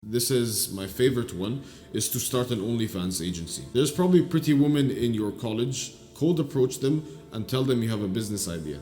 this is my favorite one, is to start an OnlyFans agency. There's probably pretty women in your college. Cold approach them and tell them you have a business idea.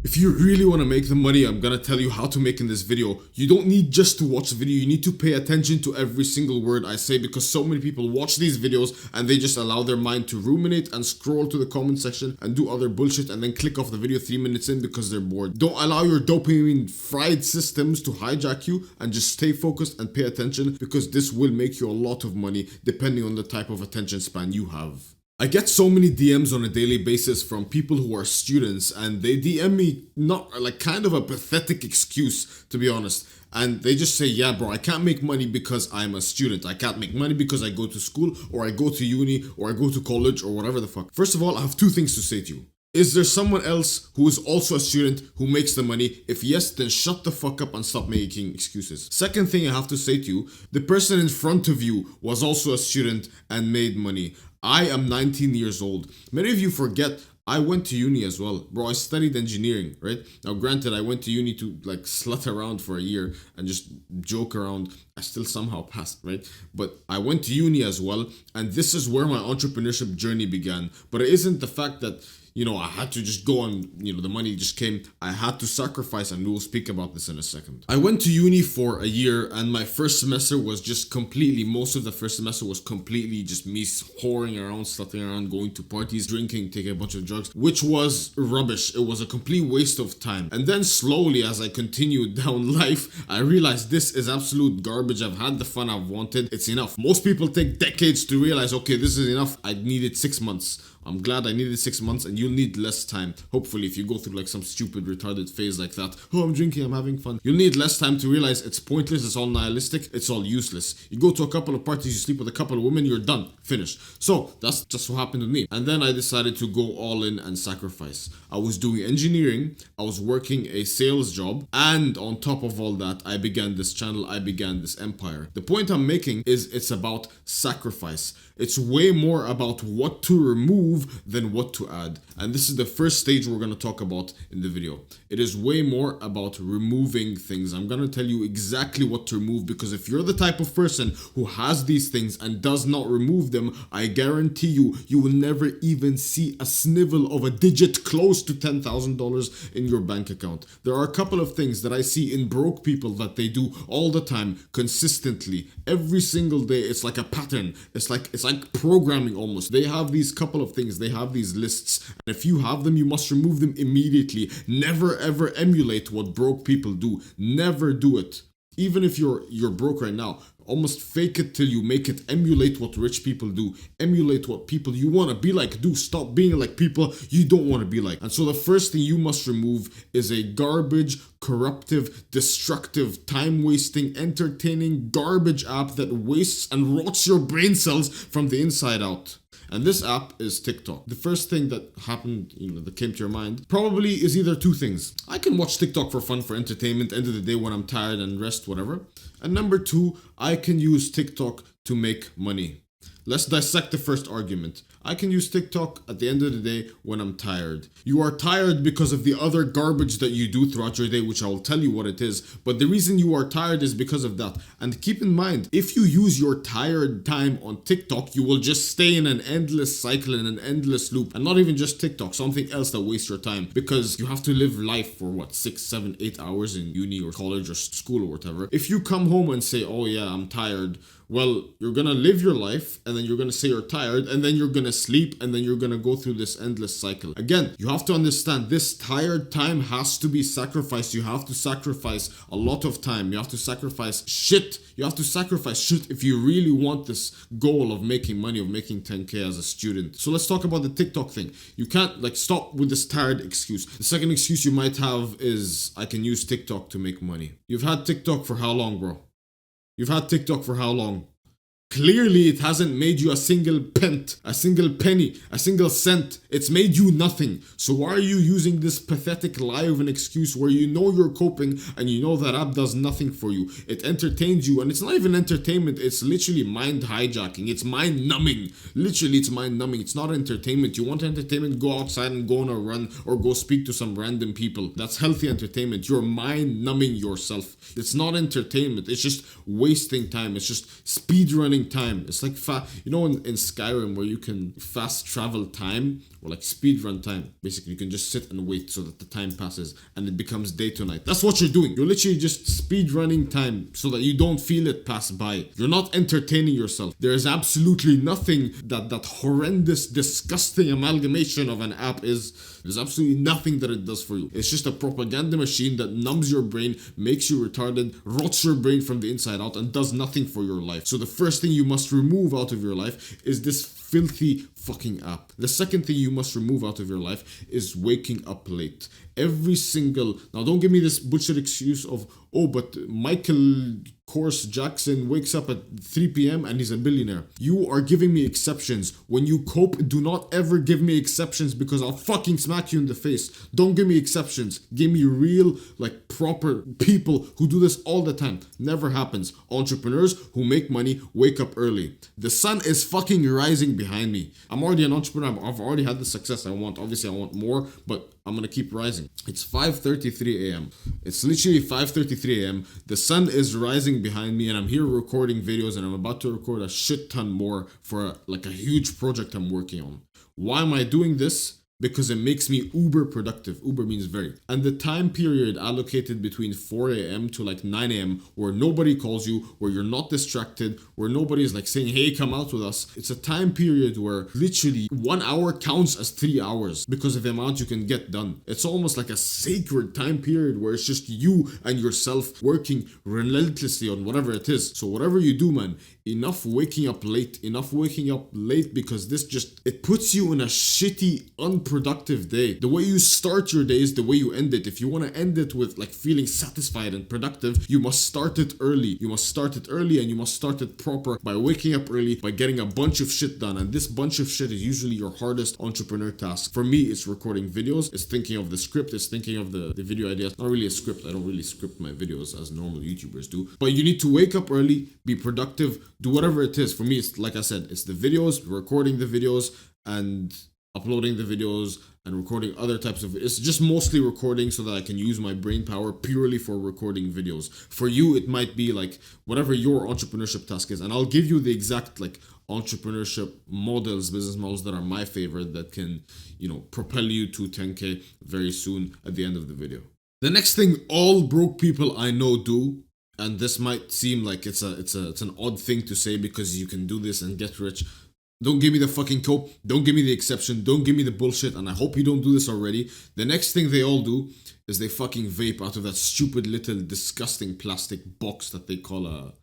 If you really want to make the money I'm gonna tell you how to make in this video, you don't need just to watch the video, you need to pay attention to every single word I say, because so many people watch these videos and they just allow their mind to ruminate and scroll to the comment section and do other bullshit and then click off the video 3 minutes in because they're bored. Don't allow your dopamine fried systems to hijack you, and just stay focused and pay attention, because this will make you a lot of money depending on the type of attention span you have. I get so many DMs on a daily basis from people who are students, and they DM me not like kind of a pathetic excuse, to be honest. And they just say, yeah, bro, I can't make money because I'm a student. I can't make money because I go to school, or I go to uni, or I go to college, or whatever the fuck. First of all, I have two things to say to you. Is there someone else who is also a student who makes the money? If yes, then shut the fuck up and stop making excuses. Second thing I have to say to you, the person in front of you was also a student and made money. I am 19 years old. Many of you forget I went to uni as well. Bro, I studied engineering, right? Now granted, I went to uni to like slut around for a year and just joke around. I still somehow passed, right? But I went to uni as well, and this is where my entrepreneurship journey began. But it isn't the fact that, you know, I had to just go and, you know, the money just came. I had to sacrifice, and we will speak about this in a second. I went to uni for a year, and my first semester was just completely, most of the first semester was completely just me whoring around, slutting around, going to parties, drinking, taking a bunch of drugs, which was rubbish. It was a complete waste of time. And then slowly, as I continued down life, I realized this is absolute garbage. I've had the fun I've wanted. It's enough. Most people take decades to realize, okay, this is enough. I needed 6 months. I'm glad I needed 6 months, and you'll need less time. Hopefully, if you go through like some stupid retarded phase like that, oh, I'm drinking, I'm having fun, you'll need less time to realize it's pointless, it's all nihilistic, it's all useless. You go to a couple of parties, you sleep with a couple of women, you're done, finished. So that's just what happened to me. And then I decided to go all in and sacrifice. I was doing engineering, I was working a sales job, and on top of all that, I began this channel, I began this empire. The point I'm making is it's about sacrifice. It's way more about what to remove than what to add. And this is the first stage we're going to talk about in the video. It is way more about removing things. I'm going to tell you exactly what to remove, because if you're the type of person who has these things and does not remove them, I guarantee you, you will never even see a snivel of a digit close to $10,000 in your bank account. There are a couple of things that I see in broke people that they do all the time, consistently, every single day. It's like a pattern. It's like programming almost. They have these couple of things, they have these lists, and if you have them, you must remove them immediately. Never ever emulate what broke people do. Never do it. Even if you're broke right now, almost fake it till you make it. Emulate what rich people do. Emulate what people you want to be like do. Stop being like people you don't want to be like. And so the first thing you must remove is a garbage, corruptive, destructive, time-wasting, entertaining garbage app that wastes and rots your brain cells from the inside out. And this app is TikTok. The first thing that happened, that came to your mind, probably is either two things. I can watch TikTok for fun, for entertainment, end of the day when I'm tired and rest, whatever. And number two, I can use TikTok to make money. Let's dissect the first argument. I can use TikTok at the end of the day when I'm tired. You are tired because of the other garbage that you do throughout your day, which I will tell you what it is. But the reason you are tired is because of that. And keep in mind, if you use your tired time on TikTok, you will just stay in an endless cycle, in an endless loop. And not even just TikTok, something else that wastes your time. Because you have to live life for 6, 7, 8 hours in uni or college or school or whatever. If you come home and say, oh yeah, I'm tired, well, you're gonna live your life, and then you're gonna say you're tired, and then you're gonna sleep, and then you're gonna go through this endless cycle. Again, you have to understand, this tired time has to be sacrificed. You have to sacrifice a lot of time. You have to sacrifice shit. You have to sacrifice shit if you really want this goal of making money, of making 10K as a student. So let's talk about the TikTok thing. You can't stop with this tired excuse. The second excuse you might have is, I can use TikTok to make money. You've had TikTok for how long, bro? You've had TikTok for how long? Clearly, it hasn't made you a single pence, a single penny, a single cent. It's made you nothing. So why are you using this pathetic lie of an excuse where you know you're coping and you know that app does nothing for you? It entertains you, and it's not even entertainment. It's literally mind hijacking. It's mind numbing. Literally, it's mind numbing. It's not entertainment. You want entertainment? Go outside and go on a run or go speak to some random people. That's healthy entertainment. You're mind numbing yourself. It's not entertainment. It's just wasting time. It's just speed running time. It's like in Skyrim where you can fast travel time, or like speed run time. Basically, you can just sit and wait so that the time passes and it becomes day to night. That's what you're doing. You're literally just speed running time so that you don't feel it pass by. You're not entertaining yourself. There is absolutely nothing that horrendous, disgusting amalgamation of an app is. There's absolutely nothing that it does for you. It's just a propaganda machine that numbs your brain, makes you retarded, rots your brain from the inside out, and does nothing for your life. So the first thing you must remove out of your life is this filthy fucking app. The second thing you must remove out of your life is waking up late. Now don't give me this bullshit excuse of, oh, but Michael Kors Jackson wakes up at 3 p.m. and he's a billionaire. You are giving me exceptions. When you cope, do not ever give me exceptions because I'll fucking smack you in the face. Don't give me exceptions. Give me real, like, proper people who do this all the time. Never happens. Entrepreneurs who make money wake up early. The sun is fucking rising behind me. I'm already an entrepreneur. I've already had the success I want. Obviously, I want more, but I'm gonna keep rising. It's 5:33 a.m. It's literally 5:33 a.m. The sun is rising behind me and I'm here recording videos, and I'm about to record a shit ton more for a huge project I'm working on. Why am I doing this? Because it makes me uber productive. Uber means very. And the time period allocated between 4 a.m. to like 9 a.m. where nobody calls you, where you're not distracted, where nobody is like saying, hey, come out with us. It's a time period where literally 1 hour counts as 3 hours because of the amount you can get done. It's almost like a sacred time period where it's just you and yourself working relentlessly on whatever it is. So whatever you do, man, enough waking up late because it puts you in a shitty, unproductive day. The way you start your day is the way you end it. If you want to end it with like feeling satisfied and productive, you must start it early. You must start it early and you must start it proper by waking up early, by getting a bunch of shit done. And this bunch of shit is usually your hardest entrepreneur task. For me, it's recording videos, it's thinking of the script, it's thinking of the video ideas. Not really a script. I don't really script my videos as normal YouTubers do. But you need to wake up early, be productive, do whatever it is. For me, it's like I said, it's the videos, recording the videos, and uploading the videos, and recording other types of. It's just mostly recording so that I can use my brain power purely for recording videos. For you, it might be like whatever your entrepreneurship task is, and I'll give you the exact like entrepreneurship models, business models that are my favorite that can, propel you to 10K very soon at the end of the video. The next thing all broke people I know do, and this might seem like it's an odd thing to say because you can do this and get rich. Don't give me the fucking cope. Don't give me the exception. Don't give me the bullshit. And I hope you don't do this already. The next thing they all do is they fucking vape out of that stupid little disgusting plastic box that they call a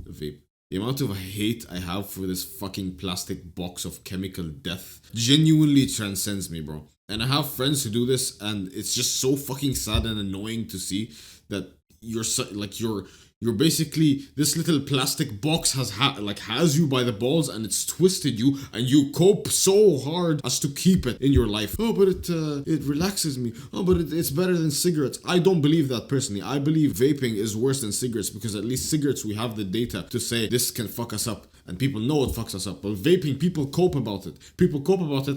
vape. The amount of hate I have for this fucking plastic box of chemical death genuinely transcends me, bro. And I have friends who do this, and it's just so fucking sad and annoying to see that you're basically, this little plastic box has you by the balls and it's twisted you, and you cope so hard as to keep it in your life. Oh, but it relaxes me. Oh, but it's better than cigarettes. I don't believe that personally. I believe vaping is worse than cigarettes because at least cigarettes we have the data to say this can fuck us up. And people know it fucks us up. But vaping, people cope about it.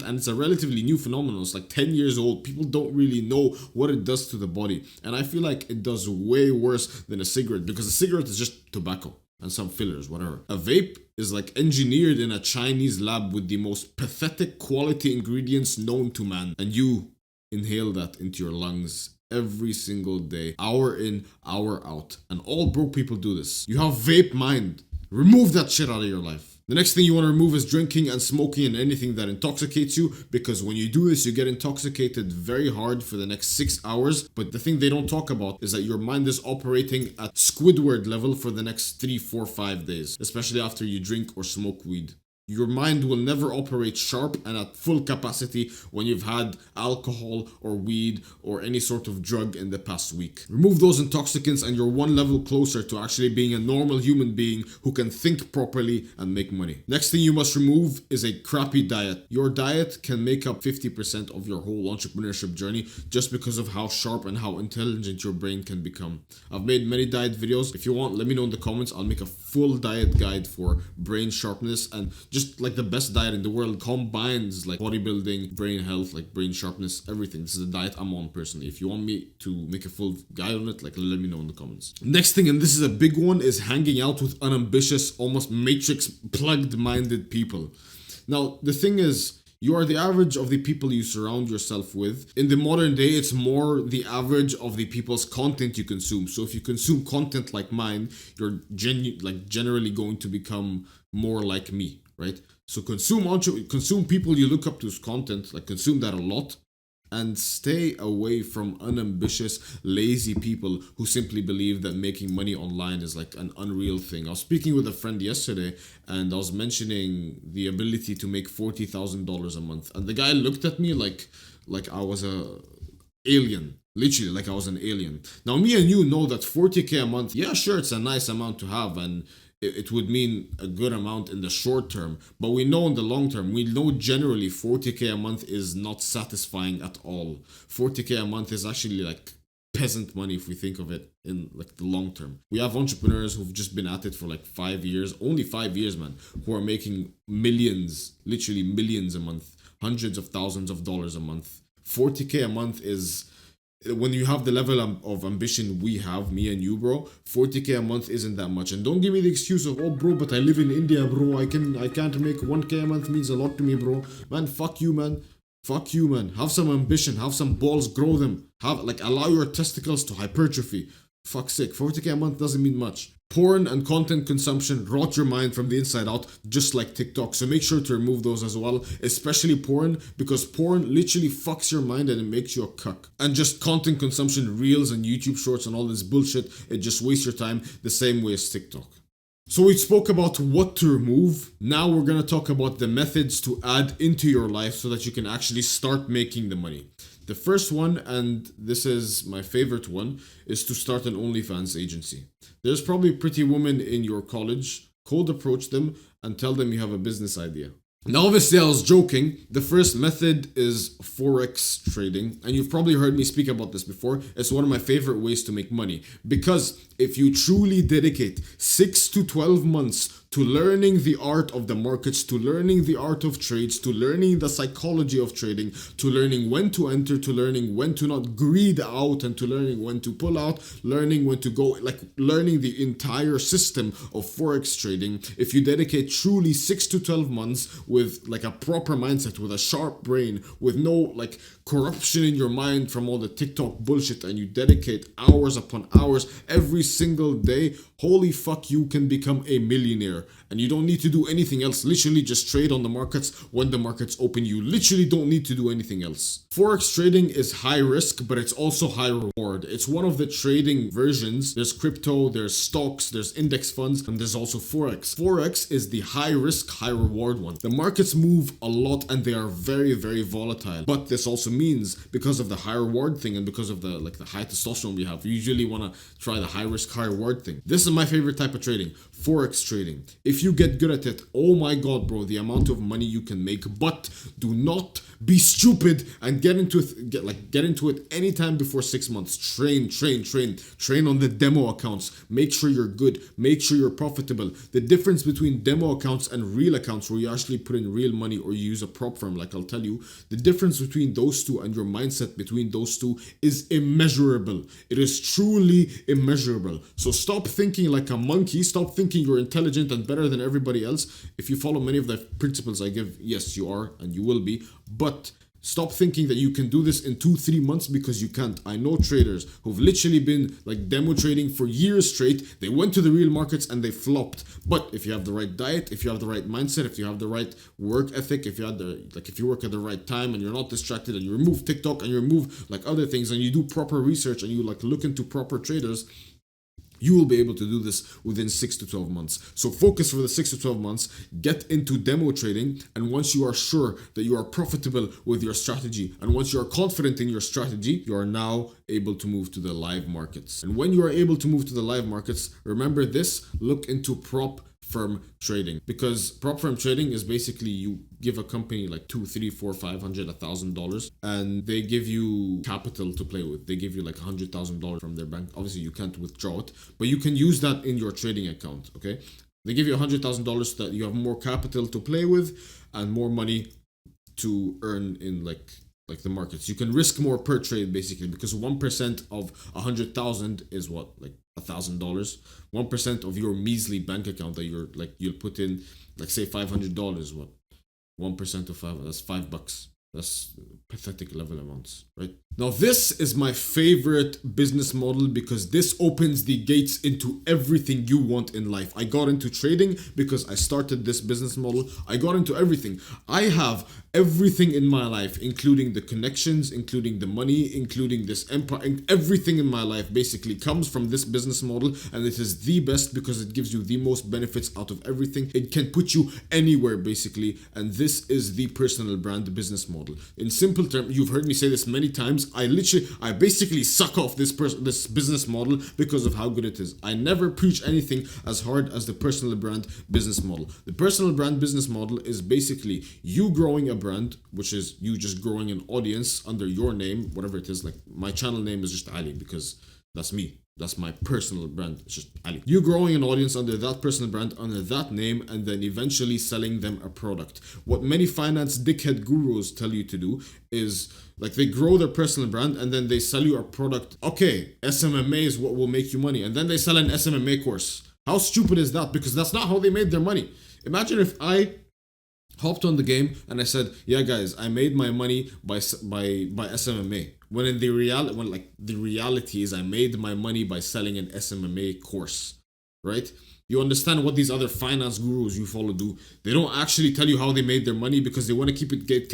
And it's a relatively new phenomenon. It's like 10 years old. People don't really know what it does to the body. And I feel like it does way worse than a cigarette, because a cigarette is just tobacco and some fillers, whatever. A vape is like engineered in a Chinese lab with the most pathetic quality ingredients known to man. And you inhale that into your lungs every single day, hour in, hour out. And all broke people do this. You have vape mind. Remove that shit out of your life. The next thing you want to remove is drinking and smoking and anything that intoxicates you, because when you do this, you get intoxicated very hard for the next 6 hours. But the thing they don't talk about is that your mind is operating at Squidward level for the next 3, 4, 5 days, especially after you drink or smoke weed. Your mind will never operate sharp and at full capacity when you've had alcohol or weed or any sort of drug in the past week. Remove those intoxicants and you're one level closer to actually being a normal human being who can think properly and make money. Next thing you must remove is a crappy diet. Your diet can make up 50% of your whole entrepreneurship journey just because of how sharp and how intelligent your brain can become. I've made many diet videos. If you want, let me know in the comments. I'll make a full diet guide for brain sharpness, and just like the best diet in the world combines like bodybuilding, brain health, like brain sharpness, everything. This is the diet I'm on personally. If you want me to make a full guide on it, like let me know in the comments. Next thing, and this is a big one, is hanging out with unambitious, almost matrix plugged minded people. Now, the thing is, you are the average of the people you surround yourself with. In the modern day, it's more the average of the people's content you consume. So if you consume content like mine, you're generally going to become more like me, right? So consume people you look up to's content, like consume that a lot, and stay away from unambitious, lazy people who simply believe that making money online is like an unreal thing. I was speaking with a friend yesterday and I was mentioning the ability to make $40,000 a month. And the guy looked at me like I was a alien. Literally, like I was an alien. Now, me and you know that 40K a month, yeah, sure, it's a nice amount to have, and it would mean a good amount in the short term, but we know in the long term, we know generally 40K a month is not satisfying at all. 40K a month is actually like peasant money if we think of it in like the long term. We have entrepreneurs who've just been at it for like 5 years, only 5 years, man, who are making millions, literally millions a month, hundreds of thousands of dollars a month. 40K a month is, when you have the level of ambition we have, me and you, bro, 40K a month isn't that much. And don't give me the excuse of, oh, bro, but I live in India, bro. I can't make 1K a month, means a lot to me, bro. Man, fuck you, man. Fuck you, man. Have some ambition. Have some balls. Grow them. Allow your testicles to hypertrophy. Fuck's sake. 40K a month doesn't mean much. Porn and content consumption rot your mind from the inside out, just like TikTok. So make sure to remove those as well, especially porn, because porn literally fucks your mind and it makes you a cuck. And just content consumption, reels and YouTube shorts and all this bullshit, it just wastes your time the same way as TikTok. So we spoke about what to remove. Now we're going to talk about the methods to add into your life so that you can actually start making the money. The first one, and this is my favorite one, is to start an OnlyFans agency. There's probably a pretty woman in your college. Cold approach them and tell them you have a business idea. Now, obviously, I was joking. The first method is Forex trading. And you've probably heard me speak about this before. It's one of my favorite ways to make money. Because if you truly dedicate 6 to 12 months to learning the art of the markets, to learning the art of trades, to learning the psychology of trading, to learning when to enter, to learning when to not greed out, and to learning when to pull out, learning when to go, like learning the entire system of Forex trading. If you dedicate truly 6 to 12 months with like a proper mindset, with a sharp brain, with no like corruption in your mind from all the TikTok bullshit, and you dedicate hours upon hours every single day, holy fuck, you can become a millionaire. And you don't need to do anything else. Literally just trade on the markets when the markets open. You literally don't need to do anything else. Forex trading is high risk, but it's also high reward. It's one of the trading versions. There's crypto, there's stocks, there's index funds, and there's also Forex. Forex is the high risk, high reward one. The markets move a lot and they are very, very volatile. But this also means, because of the high reward thing and because of the high testosterone we have, you usually want to try the high risk, high reward thing. This is my favorite type of trading, Forex trading. If you get good at it, oh my god, bro, the amount of money you can make. But do not be stupid and get into it anytime before 6 months. Train on the demo accounts. Make sure you're good. Make sure you're profitable. The difference between demo accounts and real accounts, where you actually put in real money or you use a prop firm, like I'll tell you, the difference between those two and your mindset between those two is immeasurable. It is truly immeasurable. So stop thinking like a monkey. Stop thinking you're intelligent and better than everybody else. If you follow many of the principles I give, yes, you are and you will be. But stop thinking that you can do this in 2-3 months, because you can't. I know traders who've literally been like demo trading for years straight. They went to the real markets and they flopped. But if you have the right diet, if you have the right mindset, if you have the right work ethic, if you work at the right time and you're not distracted, and you remove TikTok and you remove like other things, and you do proper research and you like look into proper traders, You will be able to do this within 6 to 12 months. So focus for the 6 to 12 months, get into demo trading, and once you are sure that you are profitable with your strategy, and once you are confident in your strategy, you are now able to move to the live markets. And when you are able to move to the live markets, remember this, look into prop firm trading, because prop firm trading is basically you give a company like $2, $3, $4, $500, $1,000, and they give you capital to play with. They give you like $100,000 from their bank. Obviously you can't withdraw it, but you can use that in your trading account. Okay, they give you $100,000 so that you have more capital to play with and more money to earn in like the markets. You can risk more per trade basically, because 1% of 100,000 is what, like $1,000. 1% of your measly bank account that you'll put in, like say $500. What? 1% of 5, that's $5. That's pathetic level amounts, right? Now, this is my favorite business model because this opens the gates into everything you want in life. I got into trading because I started this business model. I got into everything. I have everything in my life, including the connections, including the money, including this empire, and everything in my life basically comes from this business model, and it is the best because it gives you the most benefits out of everything. It can put you anywhere basically, and this is the personal brand business model. In simple terms, you've heard me say this many times, I basically suck off this business model because of how good it is. I never preach anything as hard as the personal brand business model. The personal brand business model is basically you growing a brand, which is you just growing an audience under your name, whatever it is. Like my channel name is just Ali because that's me. That's my personal brand. It's just Ali. You growing an audience under that personal brand, under that name, and then eventually selling them a product. What many finance dickhead gurus tell you to do is like they grow their personal brand and then they sell you a product. Okay, SMMA is what will make you money. And then they sell an SMMA course. How stupid is that? Because that's not how they made their money. Imagine if I hopped on the game and I said, yeah guys, I made my money by SMMA. When in the reality is I made my money by selling an SMMA course, right? You understand what these other finance gurus you follow do? They don't actually tell you how they made their money because they want to keep it gate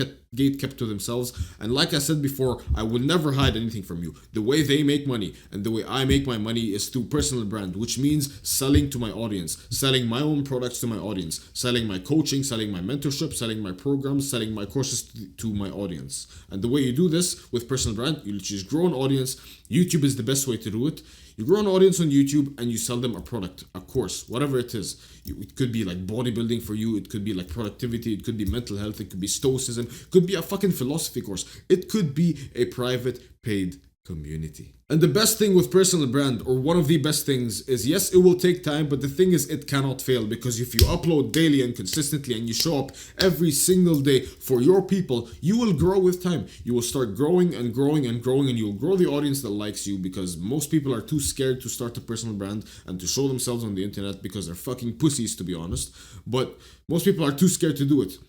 kept to themselves. And like I said before, I will never hide anything from you. The way they make money and the way I make my money is through personal brand, which means selling to my audience, selling my own products to my audience, selling my coaching, selling my mentorship, selling my programs, selling my courses to my audience. And the way you do this with personal brand, you just grow an audience. YouTube is the best way to do it. You grow an audience on YouTube and you sell them a product, a course, whatever it is. It could be like bodybuilding for you. It could be like productivity. It could be mental health. It could be stoicism. It could be a fucking philosophy course. It could be a private paid community. And the best thing with personal brand, or one of the best things, is yes, it will take time, but the thing is it cannot fail, because if you upload daily and consistently and you show up every single day for your people, you will grow with time. You will start growing and growing and growing, and you'll grow the audience that likes you, because most people are too scared to start a personal brand and to show themselves on the internet because they're fucking pussies, to be honest. But most people are too scared to do it.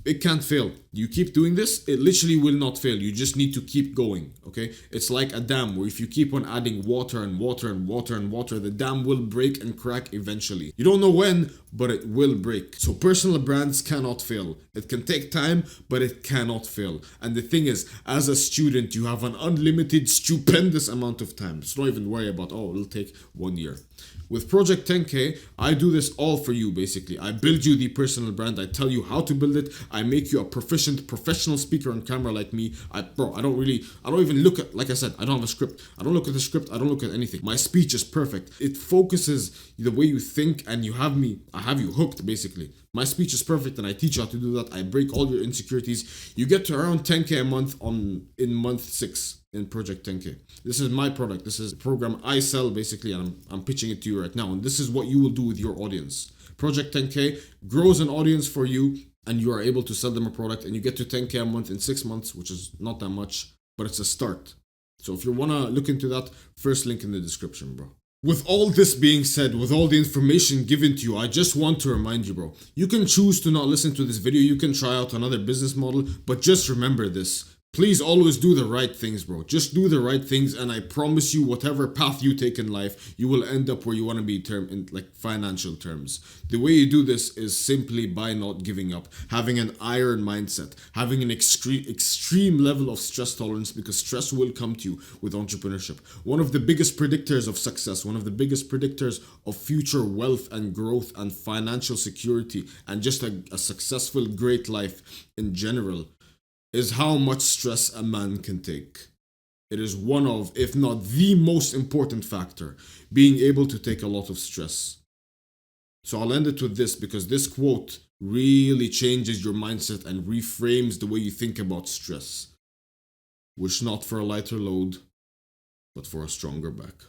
It can't fail. You keep doing this, it literally will not fail. You just need to keep going, okay? It's like a dam where if you keep on adding water and water and water and water, the dam will break and crack eventually. You don't know when, but it will break. So personal brands cannot fail. It can take time, but it cannot fail. And the thing is, as a student, you have an unlimited, stupendous amount of time. So don't even worry about, oh, it'll take 1 year. With Project 10K, I do this all for you, basically. I build you the personal brand. I tell you how to build it. I make you a professional speaker on camera like me. I don't even look at, like I said, I don't have a script. I don't look at the script. I don't look at anything. My speech is perfect. It focuses the way you think, and I have you hooked, basically. My speech is perfect, and I teach you how to do that. I break all your insecurities. You get to around 10K a month in month 6 in Project 10K. This is my product. This is a program I sell, basically, and I'm pitching it to you right now. And this is what you will do with your audience. Project 10K grows an audience for you, and you are able to sell them a product, and you get to 10K a month in 6 months, which is not that much, but it's a start. So if you want to look into that, first link in the description, bro. With all this being said, with all the information given to you, I just want to remind you, bro. You can choose to not listen to this video. You can try out another business model, but just remember this. Please always do the right things, bro. Just do the right things, and I promise you, whatever path you take in life, you will end up where you want to be in like financial terms. The way you do this is simply by not giving up, having an iron mindset, having an extreme level of stress tolerance, because stress will come to you with entrepreneurship. One of the biggest predictors of success, one of the biggest predictors of future wealth and growth and financial security and just a successful, great life in general, is how much stress a man can take. It is one of, if not the most important factor, being able to take a lot of stress. So I'll end it with this, because this quote really changes your mindset and reframes the way you think about stress. Wish not for a lighter load, but for a stronger back.